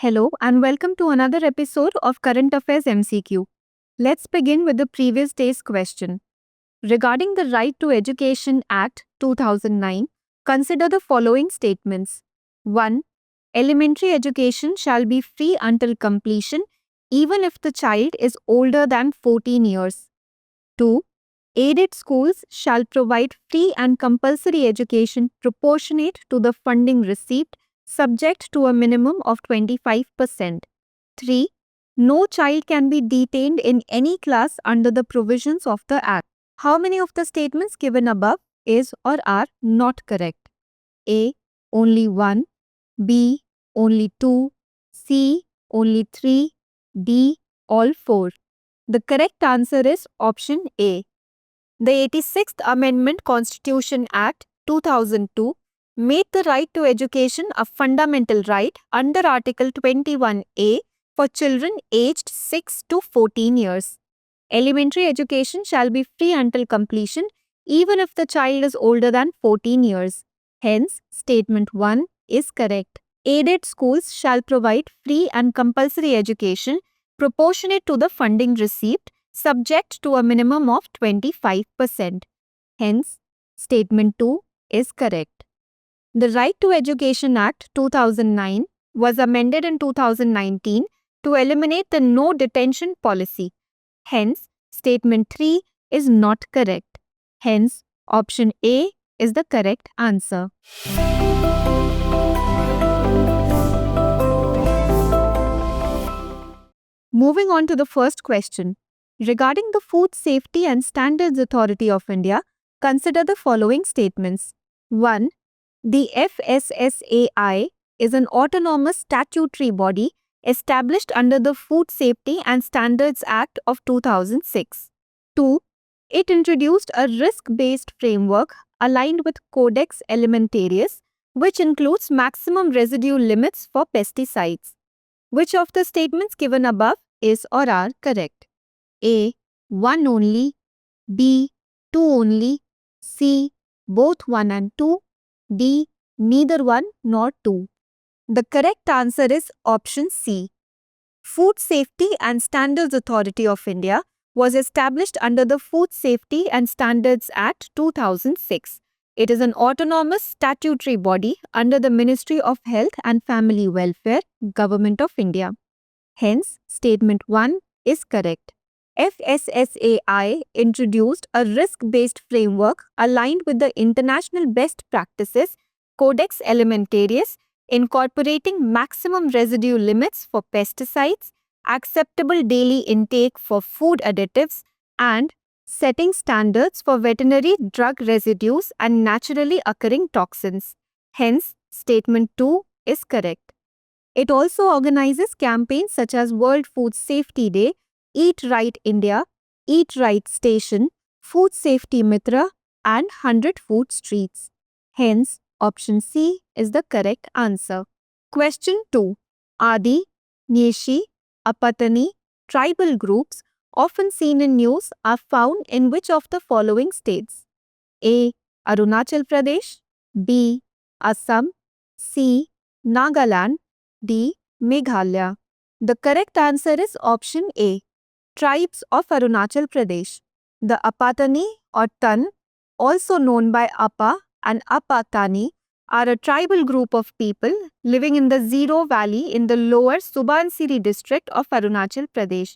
Hello and welcome to another episode of Current Affairs MCQ. Let's begin with the previous day's question. Regarding the Right to Education Act 2009, consider the following statements. 1. Elementary education shall be free until completion even if the child is older than 14 years. 2. Aided schools shall provide free and compulsory education proportionate to the funding received, subject to a minimum of 25%. 3. No child can be detained in any class under the provisions of the Act. How many of the statements given above is or are not correct? A. Only 1. B. Only 2. C. Only 3. D. All 4. The correct answer is option A. The 86th Amendment Constitution Act 2002 made the right to education a fundamental right under Article 21A for children aged 6 to 14 years. Elementary education shall be free until completion even if the child is older than 14 years. Hence, Statement 1 is correct. Aided schools shall provide free and compulsory education proportionate to the funding received, subject to a minimum of 25%. Hence, Statement 2 is correct. The Right to Education Act 2009 was amended in 2019 to eliminate the no detention policy. Hence, Statement 3 is not correct. Hence, option A is the correct answer. Moving on to the first question. Regarding the Food Safety and Standards Authority of India, consider the following statements. 1. The FSSAI is an autonomous statutory body established under the Food Safety and Standards Act of 2006. 2. It introduced a risk-based framework aligned with Codex Alimentarius, which includes maximum residue limits for pesticides. Which of the statements given above is or are correct? A. 1 only. B. 2 only. C. Both 1 and 2. D. Neither 1 nor 2. The correct answer is option C. Food Safety and Standards Authority of India was established under the Food Safety and Standards Act 2006. It is an autonomous statutory body under the Ministry of Health and Family Welfare, Government of India. Hence, Statement 1 is correct. FSSAI introduced a risk-based framework aligned with the international best practices Codex Alimentarius, incorporating maximum residue limits for pesticides, acceptable daily intake for food additives, and setting standards for veterinary drug residues and naturally occurring toxins. Hence, Statement 2 is correct. It also organizes campaigns such as World Food Safety Day, Eat Right India, Eat Right Station, Food Safety Mitra, and 100 Food Streets. Hence, option C is the correct answer. Question 2. Adi, Nyeshi, Apatani, tribal groups often seen in news are found in which of the following states? A. Arunachal Pradesh, B. Assam, C. Nagaland, D. Meghalaya. The correct answer is option A. Tribes of Arunachal Pradesh. The Apatani or Tan, also known by Appa and Apatani, are a tribal group of people living in the Zero Valley in the lower Subansiri district of Arunachal Pradesh.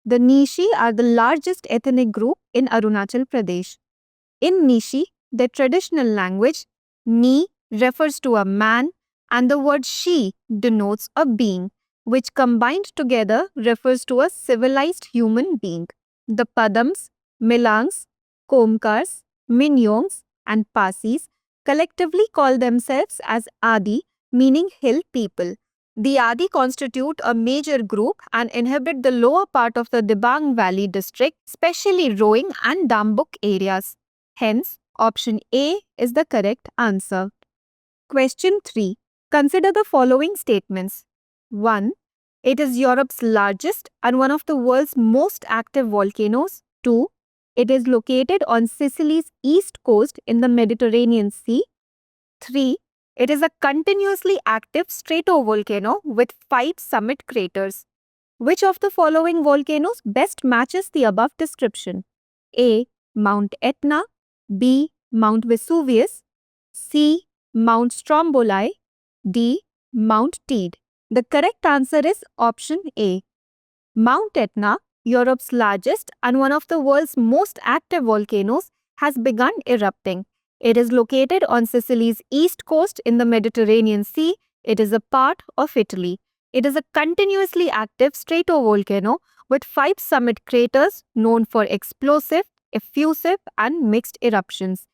The Nishi are the largest ethnic group in Arunachal Pradesh. In Nishi, their traditional language, Ni refers to a man and the word Shi denotes a being, which combined together refers to a civilized human being. The Padams, Milangs, Komkars, Minyongs, and Pasis collectively call themselves as Adi, meaning hill people. The Adi constitute a major group and inhabit the lower part of the Dibang Valley district, especially Roing and Dambuk areas. Hence, option A is the correct answer. Question 3. Consider the following statements. 1. It is Europe's largest and one of the world's most active volcanoes. 2. It is located on Sicily's east coast in the Mediterranean Sea. 3. It is a continuously active stratovolcano with 5 summit craters. Which of the following volcanoes best matches the above description? A. Mount Etna, B. Mount Vesuvius, C. Mount Stromboli, D. Mount Teide. The correct answer is option A. Mount Etna, Europe's largest and one of the world's most active volcanoes, has begun erupting. It is located on Sicily's east coast in the Mediterranean Sea. It is a part of Italy. It is a continuously active stratovolcano with 5 summit craters known for explosive, effusive, and mixed eruptions.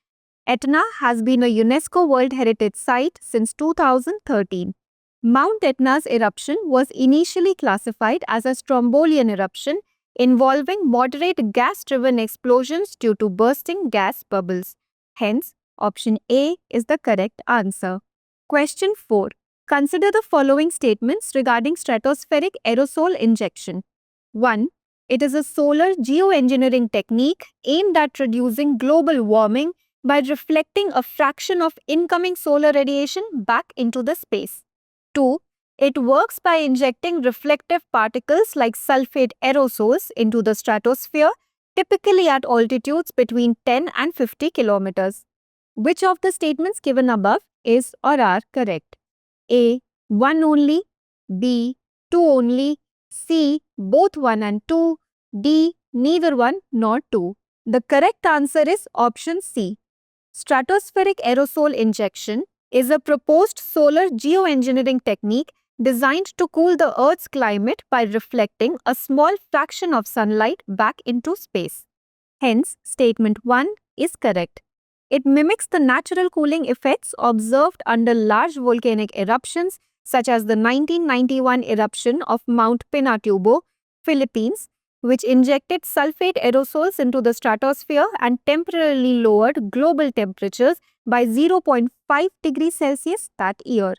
Etna has been a UNESCO World Heritage Site since 2013. Mount Etna's eruption was initially classified as a Strombolian eruption involving moderate gas-driven explosions due to bursting gas bubbles. Hence, option A is the correct answer. Question 4. Consider the following statements regarding stratospheric aerosol injection. 1. It is a solar geoengineering technique aimed at reducing global warming by reflecting a fraction of incoming solar radiation back into the space. 2. It works by injecting reflective particles like sulfate aerosols into the stratosphere, typically at altitudes between 10 and 50 kilometers. Which of the statements given above is or are correct? A. 1 only, B. 2 only, C. Both 1 and 2, D. Neither 1 nor 2. The correct answer is option C. Stratospheric aerosol injection is a proposed solar geoengineering technique designed to cool the Earth's climate by reflecting a small fraction of sunlight back into space. Hence, statement 1 is correct. It mimics the natural cooling effects observed under large volcanic eruptions such as the 1991 eruption of Mount Pinatubo, Philippines, which injected sulfate aerosols into the stratosphere and temporarily lowered global temperatures by 0.5 degrees Celsius that year.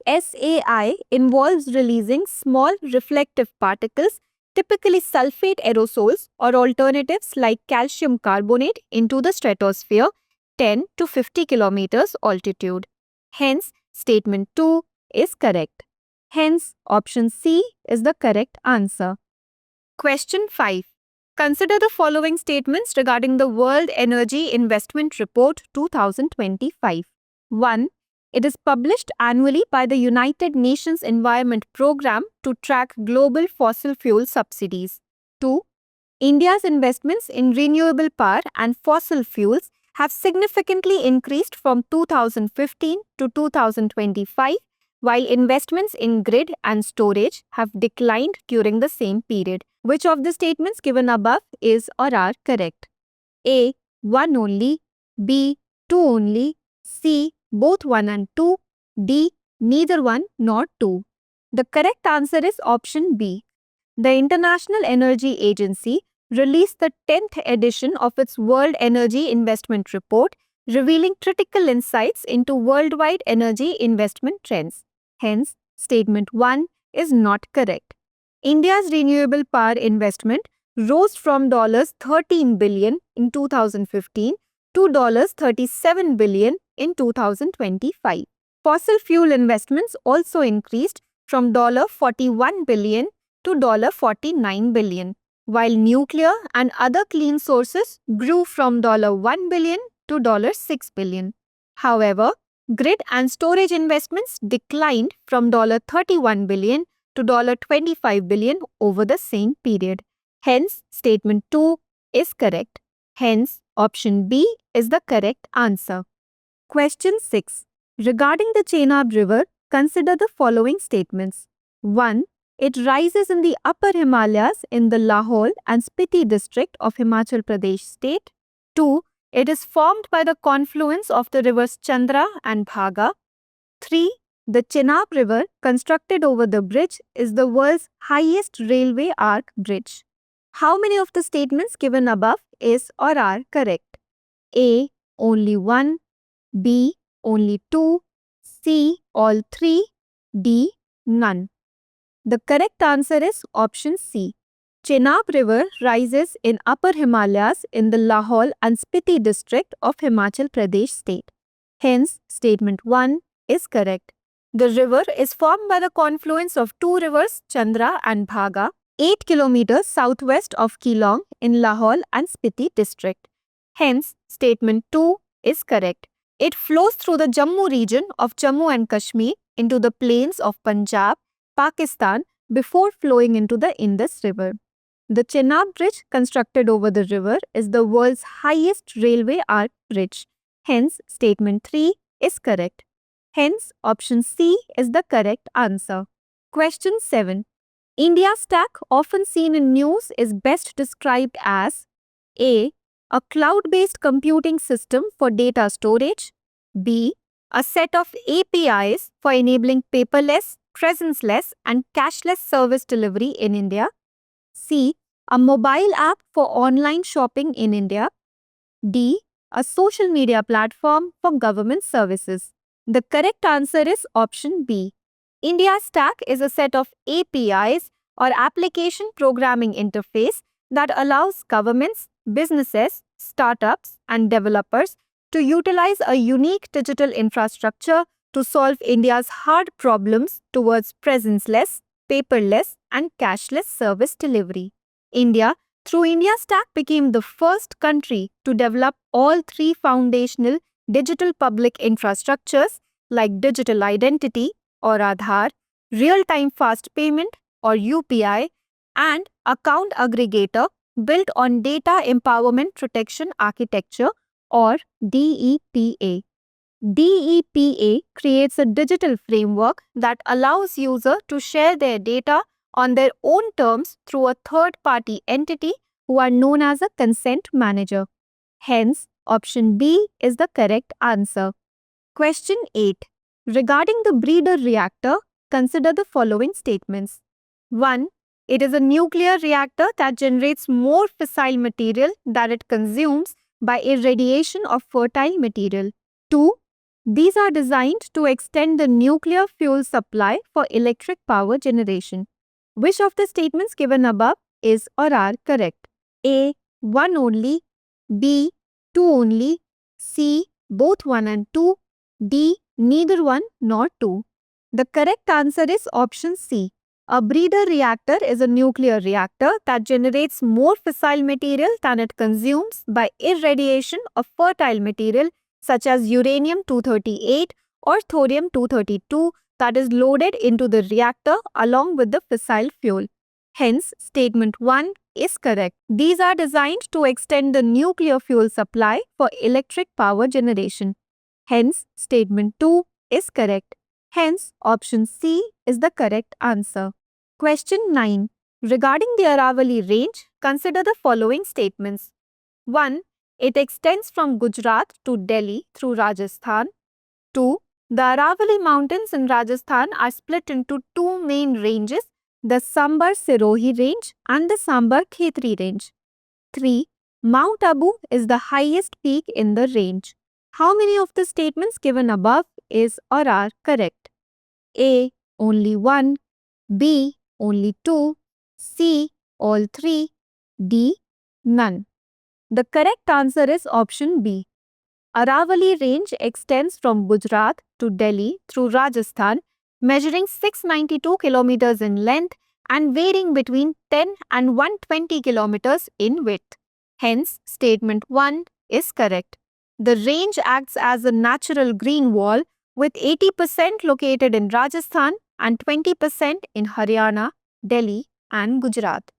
SAI involves releasing small reflective particles, typically sulfate aerosols or alternatives like calcium carbonate, into the stratosphere 10 to 50 kilometers altitude. Hence, statement 2 is correct. Hence, option C is the correct answer. Question 5. Consider the following statements regarding the World Energy Investment Report 2025. 1. It is published annually by the United Nations Environment Programme to track global fossil fuel subsidies. 2. India's investments in renewable power and fossil fuels have significantly increased from 2015 to 2025, while investments in grid and storage have declined during the same period. Which of the statements given above is or are correct? A. 1 only, B. 2 only, C. Both 1 and 2, D. Neither 1 nor 2. The correct answer is option B. The International Energy Agency released the 10th edition of its World Energy Investment Report, revealing critical insights into worldwide energy investment trends. Hence, statement 1 is not correct. India's renewable power investment rose from $13 billion in 2015 to $37 billion in 2025. Fossil fuel investments also increased from $41 billion to $49 billion, while nuclear and other clean sources grew from $1 billion to $6 billion. However, grid and storage investments declined from $31 billion to $25 billion over the same period. Hence, statement 2 is correct. Hence, option B is the correct answer. Question 6. Regarding the Chenab River, consider the following statements. 1. It rises in the upper Himalayas in the Lahaul and Spiti district of Himachal Pradesh state. 2. It is formed by the confluence of the rivers Chandra and Bhaga. 3. The Chenab River, constructed over the bridge, is the world's highest railway arch bridge. How many of the statements given above is or are correct? A. Only 1, B. Only 2, C. All 3, D. None. The correct answer is option C. Chenab River rises in Upper Himalayas in the Lahaul and Spiti district of Himachal Pradesh state. Hence, statement 1 is correct. The river is formed by the confluence of two rivers, Chandra and Bhaga, 8 kilometers southwest of Keelong in Lahaul and Spiti district. Hence, statement 2 is correct. It flows through the Jammu region of Jammu and Kashmir into the plains of Punjab, Pakistan before flowing into the Indus River. The Chenab Bridge constructed over the river is the world's highest railway arch bridge. Hence, statement 3 is correct. Hence, option C is the correct answer. Question 7. India Stack, often seen in news, is best described as A. A cloud-based computing system for data storage. B. A set of APIs for enabling paperless, presence-less and cashless service delivery in India. C. A mobile app for online shopping in India. D. A social media platform for government services. The correct answer is option B. India Stack is a set of APIs or application programming interface that allows governments, businesses, startups and developers to utilize a unique digital infrastructure to solve India's hard problems towards presence-less, paperless and cashless service delivery. India, through India Stack, became the first country to develop all three foundational digital public infrastructures like digital identity or Aadhaar, real-time fast payment or UPI, and account aggregator built on Data Empowerment Protection Architecture or DEPA. DEPA creates a digital framework that allows users to share their data on their own terms through a third-party entity who are known as a consent manager. Hence, option B is the correct answer. Question 8. Regarding the breeder reactor, consider the following statements. 1. It is a nuclear reactor that generates more fissile material that it consumes by irradiation of fertile material. 2. These are designed to extend the nuclear fuel supply for electric power generation. Which of the statements given above is or are correct? A. 1 only. B. 2 only. C. Both 1 and 2. D. Neither 1 nor 2. The correct answer is option C. A breeder reactor is a nuclear reactor that generates more fissile material than it consumes by irradiation of fertile material such as uranium-238 or thorium-232 that is loaded into the reactor along with the fissile fuel. Hence, statement 1 is correct. These are designed to extend the nuclear fuel supply for electric power generation. Hence, statement 2 is correct. Hence, option C is the correct answer. Question 9. Regarding the Aravalli range, consider the following statements. 1. It extends from Gujarat to Delhi through Rajasthan. 2. The Aravalli Mountains in Rajasthan are split into two main ranges, the Sambar Sirohi range and the Sambar Khetri range. 3. Mount Abu is the highest peak in the range. How many of the statements given above is or are correct? A. Only 1. B. Only 2. C. All 3. D. None. The correct answer is option B. Aravalli range extends from Gujarat to Delhi through Rajasthan, measuring 692 kilometers in length and varying between 10 and 120 kilometers in width. Hence, statement 1 is correct. The range acts as a natural green wall with 80% located in Rajasthan and 20% in Haryana, Delhi and Gujarat.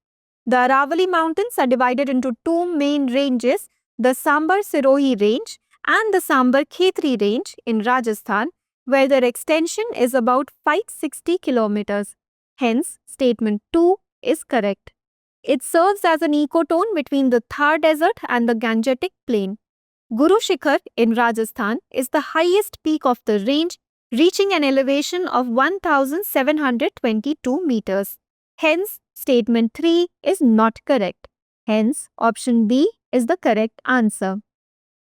The Aravalli Mountains are divided into two main ranges, the Sambar Sirohi range and the Sambar Khetri range in Rajasthan, where their extension is about 560 kilometers. Hence, statement 2 is correct. It serves as an ecotone between the Thar Desert and the Gangetic Plain. Guru Shikhar in Rajasthan is the highest peak of the range, reaching an elevation of 1,722 meters. Hence, statement 3 is not correct. Hence, option B is the correct answer.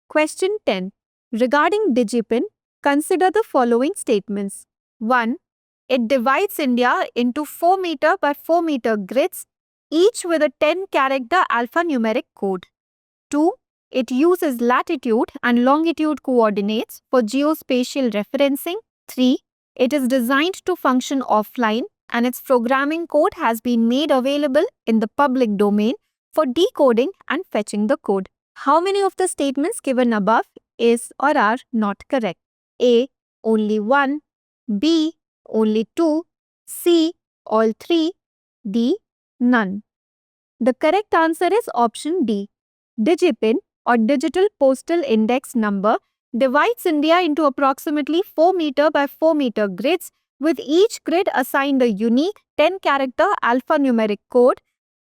Question 10. Regarding DigiPin, consider the following statements. 1. It divides India into 4 meter by 4 meter grids, each with a 10-character alphanumeric code. 2. It uses latitude and longitude coordinates for geospatial referencing 3. It is designed to function offline and its programming code has been made available in the public domain for decoding and fetching the code. How many of the statements given above is or are not correct? A. Only 1. B. Only 2. C. All 3. D. None. The correct answer is option D. DigiPin or Digital Postal Index Number divides India into approximately 4 meter by 4 meter grids, with each grid assigned a unique 10-character alphanumeric code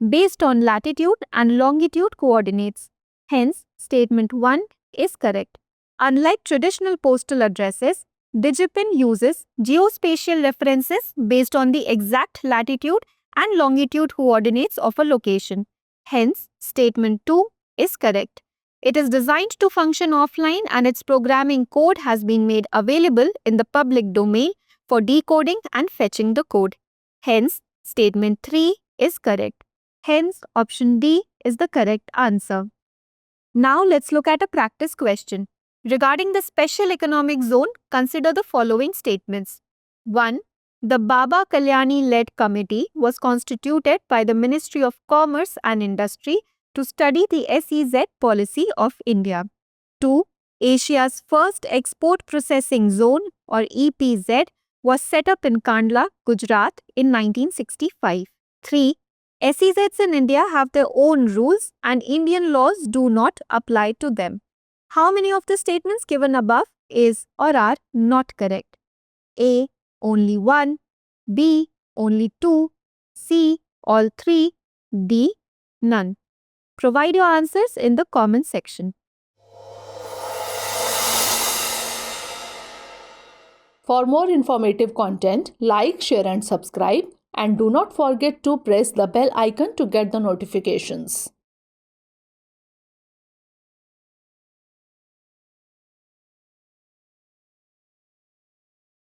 based on latitude and longitude coordinates. Hence, statement 1 is correct. Unlike traditional postal addresses, DigiPin uses geospatial references based on the exact latitude and longitude coordinates of a location. Hence, statement 2 is correct. It is designed to function offline and its programming code has been made available in the public domain for decoding and fetching the code. Hence, statement 3 is correct. Hence, option D is the correct answer. Now let's look at a practice question. Regarding the Special Economic Zone, consider the following statements. 1. The Baba Kalyani-led committee was constituted by the Ministry of Commerce and Industry to study the SEZ policy of India. 2. Asia's first export processing zone or EPZ was set up in Kandla, Gujarat in 1965. 3. SEZs in India have their own rules and Indian laws do not apply to them. How many of the statements given above is or are not correct? A. Only 1. B. Only 2. C. All 3. D. None. Provide your answers in the comment section. For more informative content, like, share and subscribe, and do not forget to press the bell icon to get the notifications.